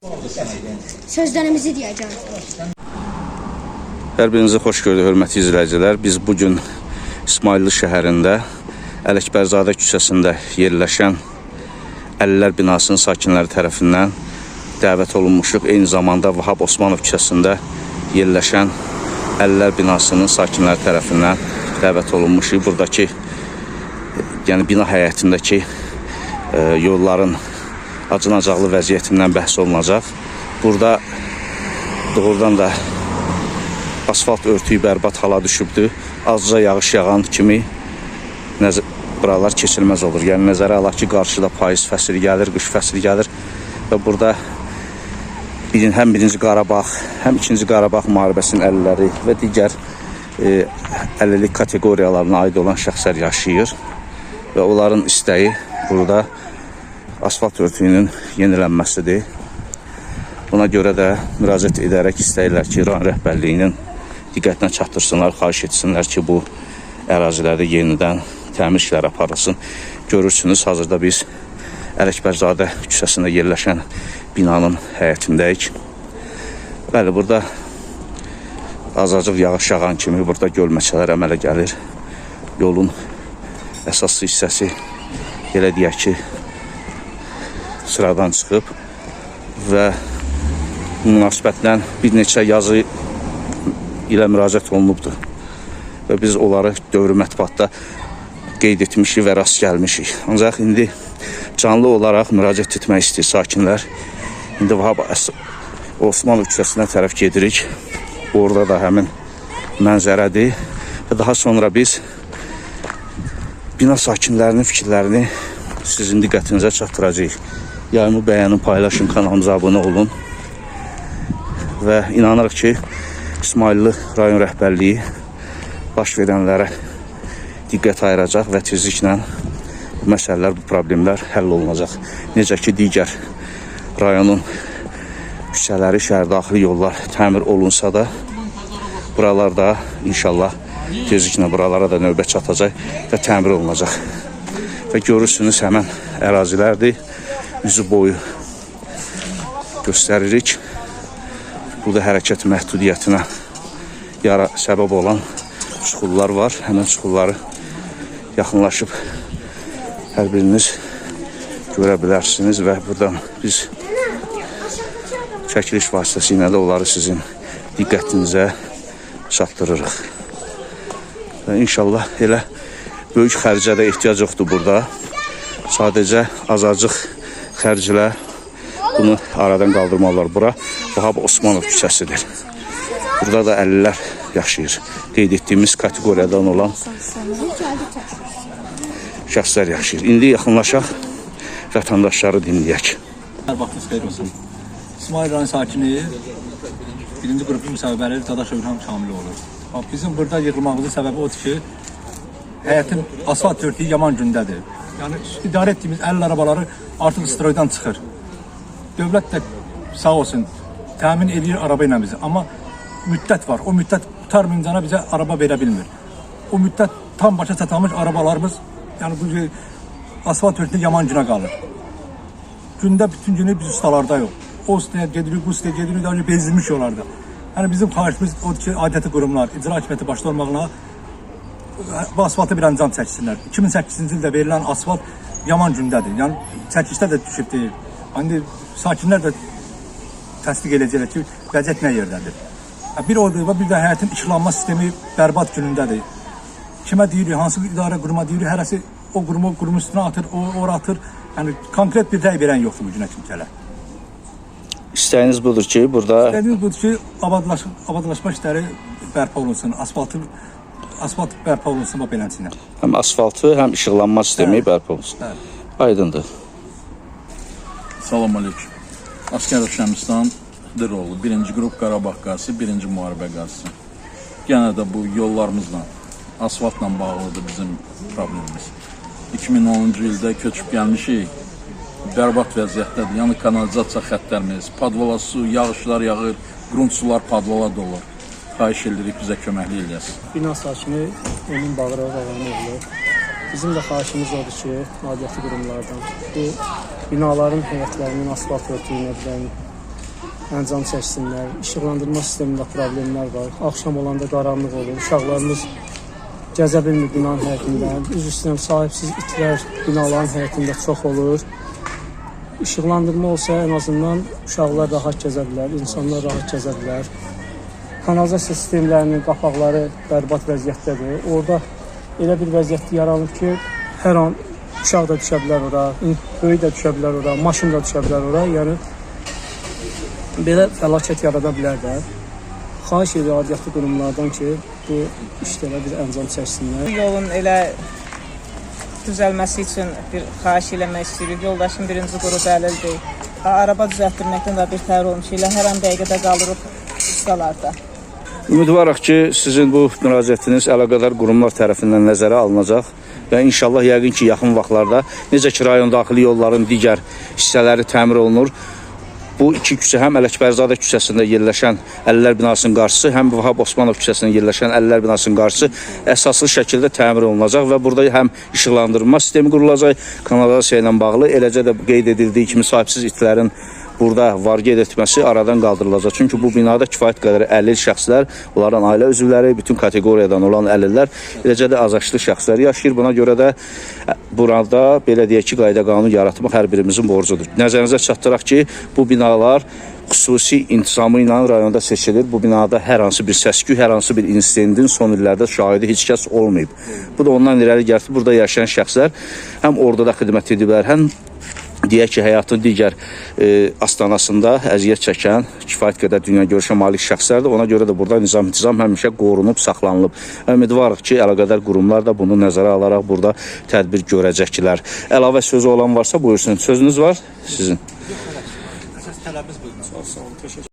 Sözlərimizi deyəcəm. Hər birinizi xoş gördük, hörmətli izləyicilər. Biz bugün İsmailli şəhərində Ələkbərzadə küçəsində yerləşən Əlilər binasının sakinləri tərəfindən dəvət olunmuşuq. Eyni zamanda Vahab Osmanov küçəsində yerləşən Əlilər binasının sakinləri tərəfindən dəvət olunmuşuq. Buradakı, yəni bina həyətindəki yolların acınacaqlı vəziyyətindən bəhs olunacaq. Burada doğrudan da asfalt örtüyü bərbad hala düşübdür. Azca yağış yağan kimi buralar keçilməz olur. Yəni nəzərə alaq ki, qarşıda payız fəsli gəlir, qış fəsli gəlir və burada həm 1-ci Qarabağ, həm 2-ci Qarabağ müharibəsinin əlilləri və digər əlillik kateqoriyalarına aid olan şəxslər yaşayır və onların istəyi burada asfalt örtüyünün yenilənməsidir. Buna görə də müraciət edərək istəyirlər ki, rayon rəhbərliyinin diqqətinə çatdırsınlar, xahiş etsinlər ki, bu ərazilərdə yenidən təmir işləri aparılsın. Görürsünüz, hazırda biz Ələkbərzadə küçəsində yerləşən binanın həyətindəyik. Bəli, burada azacıq yağış yağan kimi burada gölməçələr əmələ gəlir. Yolun əsaslı hissəsi, elə deyək ki, sıradan çıxıb və münasibətlə bir neçə yazı ilə müraciət olunubdur və biz onları dövrü mətbuatda qeyd etmişik və rast gəlmişik. Ancaq indi canlı olaraq müraciət etmək istəyir sakinlər. İndi Vahab Osmanov küçəsinə tərəf gedirik. Orada da həmin mənzərədir və daha sonra biz bina sakinlərinin fikirlərini sizin diqqətinizə çatdıracağıq. Yayımı bəyənin, paylaşın, kanalımıza abunə olun və inanırıq ki, İsmailli rayon rəhbərliyi baş verənlərə diqqət ayıracaq və tezliklə bu məsələlər, bu problemlər həll olunacaq. Necə ki, digər rayonun küçələri, şəhərdaxili yollar təmir olunsa da, buralarda inşallah tezliklə buralara da növbə çatacaq və təmir olunacaq. Və görürsünüz, həmən ərazilərdir. Üzü boyu göstəririk. Burada hərəkət məhdudiyyətinə səbəb olan çuxurlar var. Həmən çuxurları yaxınlaşıb hər biriniz görə bilərsiniz və buradan biz çəkiliş vasitəsilə də onları sizin diqqətinizə çatdırırıq. Və inşallah elə böyük xərcə də ehtiyac yoxdur burada. Sadəcə azacıq xərclə bunu aradan qaldırmalar. Bura Vahab Osmanov küçəsidir. Burada da əlillər yaşayır. Qeyd etdiyimiz kateqoriyadan olan şəxslər yaşayır. İndi yaxınlaşaq, vətəndaşları dinləyək. Vaxtınız xeyir olsun. İsmail rayon sakini 1-ci qrupu müsahibələri Dadaşov İlham Kamili olur. Bizim burada yığılmağımızın səbəbi odur ki, həyətin asfalt örtüyü yaman gündədir. Yəni, idarə etdiyimiz əlil arabaları artıq istiraydan çıxır. Dövlət də sağ olsun, təmin edir araba ilə bizi. Amma müddət var. O müddət tutarmayıncana bizə araba verə bilmir. O müddət tam başa çatılmış arabalarımız, yəni bu asfalt örtüyü yaman günə qalır. Gündə bütün günü biz ustalarda yox. O ustaya gedirik, bu ustaya gedirik, bezilmiş yollarda. Yəni bizim xahişimiz odur ki, aidiyyatı qurumlar, icra hakimiyyəti başda olmaqla bu asfaltı bir ancam çəksinlər. 2008-ci ildə verilən asfalt yaman gündədir. Yəni çəkişdə də düşüb deyil. İndi sakinlər də təsdiq edəcəklər ki, vəziyyət nə yerdədir. Bir orada bir də həyətin işıqlanma sistemi bərbad günündədir. Kimə deyirik, hansı idarə quruma deyirik, hərəsi o qurumun üstünə atır, ora atır. Yəni konkret bir rəy verən yoxdur bu günə kimi gələ. İstəyiniz budur ki, burada... İstəyiniz budur ki, abadlaşma işləri bərpa olunsun, asfalt bərpa olunsun bu beləncəsinə. Həm asfaltı, həm işıqlanma sistemi bərpa olunsun. Aydındır. Salam aleyküm. Asker Şəmistan Xıdıroğlu, 1-ci qrup Qarabağ qazisi, 1-ci müharibə qazisi. Yenə də bu yollarımızla, asfaltla bağlıdır bizim problemimiz. 2010-cu ildə köçüb gəlmişik, bərbad vəziyyətdədir. Yəni kanalizasiya xəttlərimiz, padvala su, yağışlar yağır, qrunt sular padvala dolur. Xahiş edirik bizə köməkli eləyəsiniz. Bina sakini Emin Bağırov oğlu. Bizim də xahişimiz odur ki, aidiyyatı qurumlardan bu binaların həyətlərinin asfalt örtüyünə bilən əncam çəksinlər. İşıqlandırma sistemində problemlər var. Axşam olanda qaranlıq olur. Uşaqlarımız gəzə bilmir binanın həyətindən. Üzr istəyirəm, sahibsiz itlər binaların həyətində çox olur. İşıqlandırma olsa en azından uşaqlar rahat gəzə bilər, insanlar rahat gəzə bilər. Kanalizasiya sistemlərinin qapaqları bərbad vəziyyətdədir. Orada elə bir vəziyyət yaranır ki, hər an uşaq da düşə bilər ora, böyük də düşə bilər ora, maşın da düşə bilər ora. Yəni belə fəlakət yarada bilər də. Xahiş edir aidiyyatlı qurumlardan ki, bu işlərə bir əncam çəksinlər. Bu yolun elə düzəlməsi üçün bir xahiş eləmək istəyirik. Yoldaşım birinci qrup əlildir. Araba düzəltdirməkdən də bir təhər olmuş ilə hər an dəqiqədə qalırıq ustalarda. Ümidvarıq ki, sizin bu müraciətiniz əlaqədar qurumlar tərəfindən nəzərə alınacaq və inşallah yəqin ki, yaxın vaxtlarda necə ki, rayon daxili yolların digər hissələri təmir olunur, bu iki küçə həm Ələkbərzadə küçəsində yerləşən Əlillər binasının qarşısı, həm Vahab Osmanov küçəsində yerləşən Əlillər binasının qarşısı əsaslı şəkildə təmir olunacaq və burada həm işıqlandırma sistemi qurulacaq, kanalizasiya ilə bağlı, eləcə də qeyd edildiyi kimi sahibsiz itlərin burada var-ged etməsi aradan qaldırılacaq. Çünki bu binada kifayət qədər əlil şəxslər, onların ailə üzvləri, bütün kateqoriyadan olan əlillər, eləcə də azyaşlı şəxslər yaşayır. Buna görə də burada belə deyək ki, qayda qanun yaratmaq hər birimizin borcudur. Nəzərinizə çatdıraq ki, bu binalar xüsusi intizamı ilə rayonda seçilir. Bu binada hər hansı bir səs-küy, hər hansı bir insidentin son illərdə şahidi heç kəs olmayıb. Bu da ondan irəli gəlir ki, burada yaşayan şəxslər həm orada xidmət ediblər, həm deyək ki, həyatın digər astanasında əziyyət çəkən kifayət qədər dünya görüşə malik şəxslərdir. Ona görə də burada nizam-intizam həmişə qorunub, saxlanılıb. Ümidvarıq ki, əlaqədar qurumlar da bunu nəzərə alaraq burada tədbir görəcəklər. Əlavə sözü olan varsa buyursun. Sözünüz var sizin. Əsas tələbimiz budur. Sağ olun, təşəkkür